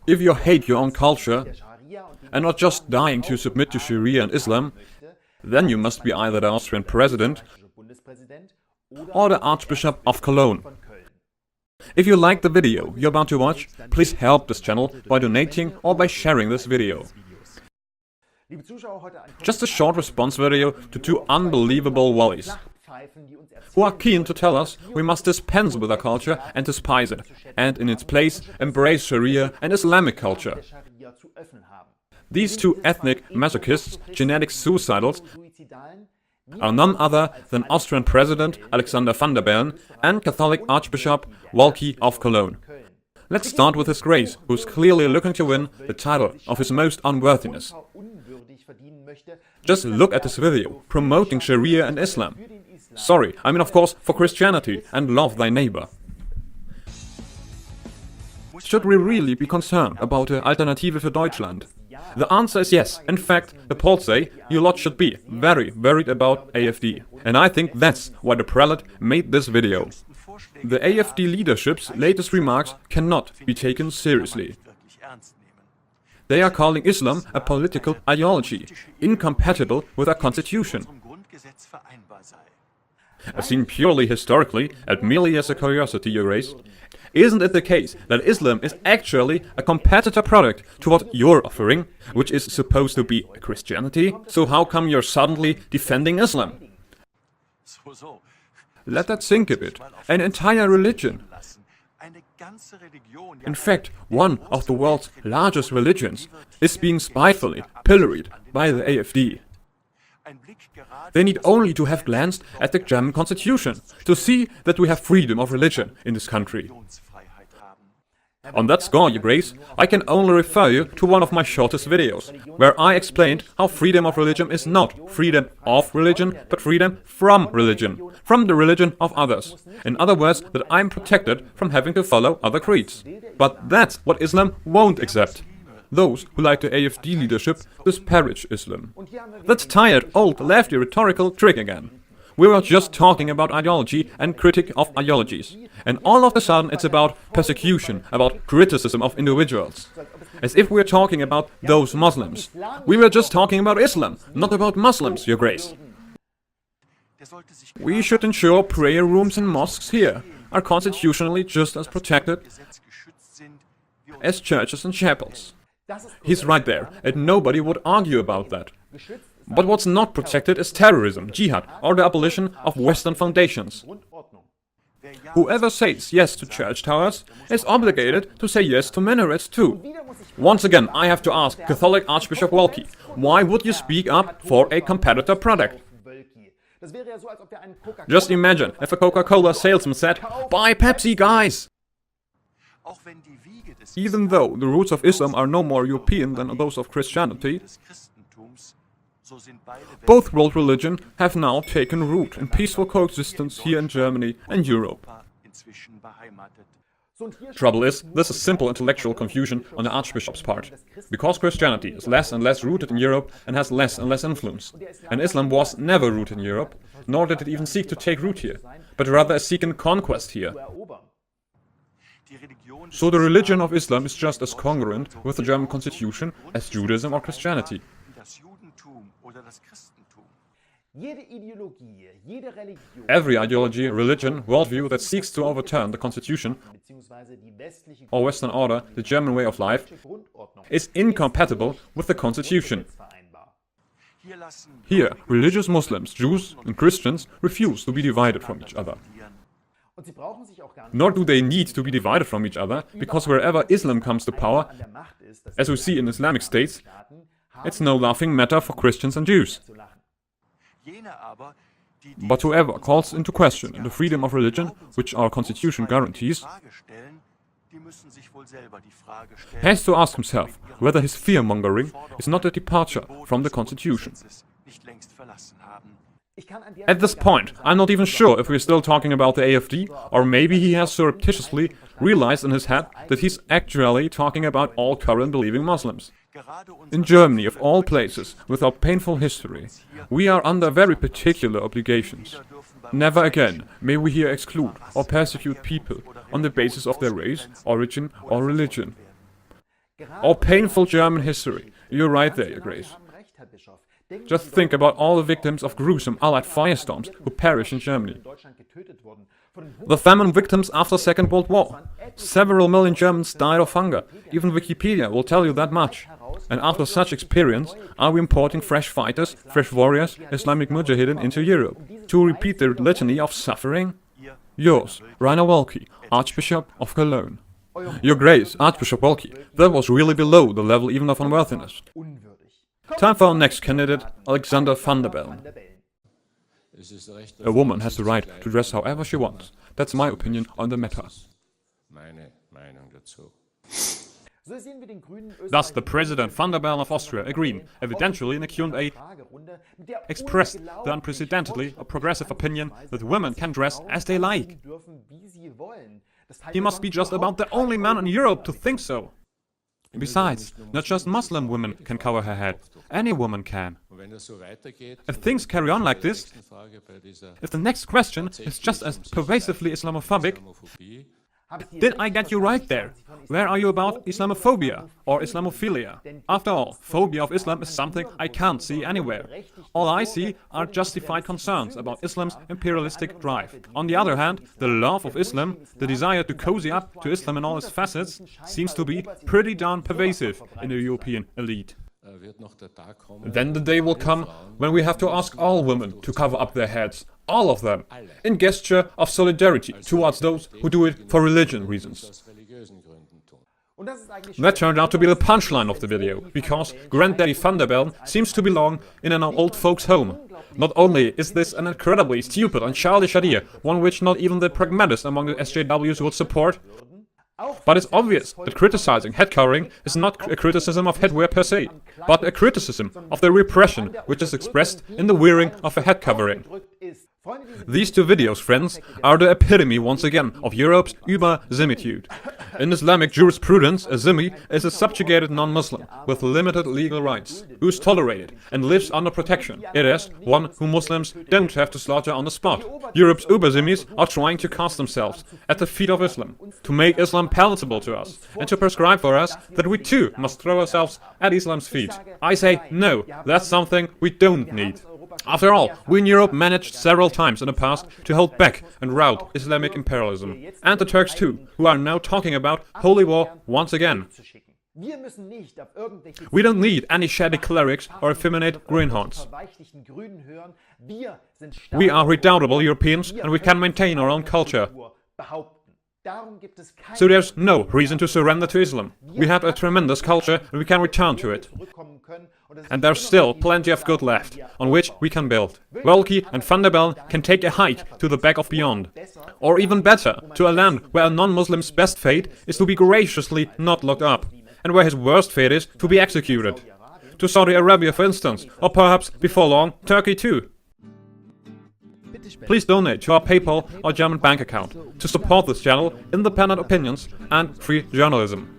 If you hate your own culture and not just dying to submit to Sharia and Islam, then you must be either the Austrian president or the Archbishop of Cologne. If you like the video you're about to watch, please help this channel by donating or by sharing this video. Just a short response video to two unbelievable volleys, who are keen to tell us we must dispense with our culture and despise it, and in its place embrace Sharia and Islamic culture. These two ethnic masochists, genetic suicidals, are none other than Austrian President Alexander van der Bellen and Catholic Archbishop Walki of Cologne. Let's start with His Grace, who is clearly looking to win the title of his most unworthiness. Just look at this video, promoting Sharia and Islam. Sorry, I mean of course for Christianity and love thy neighbor. Should we really be concerned about the Alternative für Deutschland? The answer is yes. In fact, the polls say you lot should be very worried about AfD. And I think that's why the prelate made this video. The AfD leadership's latest remarks cannot be taken seriously. They are calling Islam a political ideology, incompatible with our constitution. As seen purely historically, and merely as a curiosity, Your Grace, isn't it the case that Islam is actually a competitor product to what you're offering, which is supposed to be Christianity? So how come you're suddenly defending Islam? Let that sink a bit. An entire religion. In fact, one of the world's largest religions is being spitefully pilloried by the AfD. They need only to have glanced at the German constitution to see that we have freedom of religion in this country. On that score, Your Grace, I can only refer you to one of my shortest videos, where I explained how freedom of religion is not freedom of religion, but freedom from the religion of others. In other words, that I'm protected from having to follow other creeds. But that's what Islam won't accept. Those who like the AfD leadership disparage Islam. That's tired, old, lefty rhetorical trick again. We were just talking about ideology and critique of ideologies. And all of a sudden it's about persecution, about criticism of individuals. As if we're talking about those Muslims. We were just talking about Islam, not about Muslims, Your Grace. We should ensure prayer rooms and mosques here are constitutionally just as protected as churches and chapels. He's right there, and nobody would argue about that. But what's not protected is terrorism, jihad, or the abolition of Western foundations. Whoever says yes to church towers is obligated to say yes to minarets too. Once again, I have to ask Catholic Archbishop Walki, why would you speak up for a competitor product? Just imagine if a Coca-Cola salesman said, "Buy Pepsi, guys!" Even though the roots of Islam are no more European than those of Christianity, both world religions have now taken root in peaceful coexistence here in Germany and Europe. Trouble is, this is simple intellectual confusion on the Archbishop's part. Because Christianity is less and less rooted in Europe and has less and less influence. And Islam was never rooted in Europe, nor did it even seek to take root here, but rather a seeking conquest here. So the religion of Islam is just as congruent with the German constitution as Judaism or Christianity. Every ideology, religion, worldview that seeks to overturn the constitution or Western order, the German way of life, is incompatible with the constitution. Here, religious Muslims, Jews and Christians refuse to be divided from each other. Nor do they need to be divided from each other, because wherever Islam comes to power, as we see in Islamic states, it's no laughing matter for Christians and Jews. But whoever calls into question the freedom of religion, which our constitution guarantees, has to ask himself whether his fear-mongering is not a departure from the constitution. At this point, I'm not even sure if we're still talking about the AfD, or maybe he has surreptitiously realized in his head that he's actually talking about all current believing Muslims. In Germany, of all places, with our painful history, we are under very particular obligations. Never again may we here exclude or persecute people on the basis of their race, origin or religion. Or painful German history. You're right there, Your Grace. Just think about all the victims of gruesome Allied firestorms who perished in Germany. The famine victims after the Second World War. Several million Germans died of hunger. Even Wikipedia will tell you that much. And after such experience, are we importing fresh fighters, fresh warriors, Islamic Mujahideen into Europe to repeat the litany of suffering? Yours, Rainer Wolke, Archbishop of Cologne. Your Grace, Archbishop Wolke, that was really below the level even of unworthiness. Time for our next candidate, Alexander van der Bellen. A woman has the right to dress however she wants. That's my opinion on the matter. Thus, the President van der Bellen of Austria, a Green, evidentially in a Q&A, expressed the unprecedentedly progressive opinion that women can dress as they like. He must be just about the only man in Europe to think so. Besides, not just Muslim women can cover her head. Any woman can. If things carry on like this, if the next question is just as pervasively Islamophobic, did I get you right there? Where are you about Islamophobia or Islamophilia? After all, phobia of Islam is something I can't see anywhere. All I see are justified concerns about Islam's imperialistic drive. On the other hand, the love of Islam, the desire to cozy up to Islam in all its facets, seems to be pretty darn pervasive in the European elite. Then the day will come when we have to ask all women to cover up their heads, all of them, in gesture of solidarity towards those who do it for religion reasons. That turned out to be the punchline of the video, because Granddaddy van der Bellen seems to belong in an old folks' home. Not only is this an incredibly stupid and childish idea, one which not even the pragmatists among the SJWs would support, but it's obvious that criticizing head covering is not a criticism of headwear per se, but a criticism of the repression which is expressed in the wearing of a head covering. These two videos, friends, are the epitome once again of Europe's Über-Simitude. In Islamic jurisprudence, a Zimmi is a subjugated non-Muslim with limited legal rights, who is tolerated and lives under protection. It is one who Muslims don't have to slaughter on the spot. Europe's Über-Zimmis are trying to cast themselves at the feet of Islam, to make Islam palatable to us, and to prescribe for us that we too must throw ourselves at Islam's feet. I say, no, that's something we don't need. After all, we in Europe managed several times in the past to hold back and rout Islamic imperialism. And the Turks too, who are now talking about holy war once again. We don't need any shady clerics or effeminate greenhorns. We are redoubtable Europeans and we can maintain our own culture. So there's no reason to surrender to Islam. We have a tremendous culture and we can return to it. And there's still plenty of good left, on which we can build. Wolke and van der Bellen can take a hike to the back of beyond. Or even better, to a land where a non-Muslim's best fate is to be graciously not locked up, and where his worst fate is to be executed. To Saudi Arabia, for instance, or perhaps, before long, Turkey too. Please donate to our PayPal or German bank account to support this channel, independent opinions and free journalism.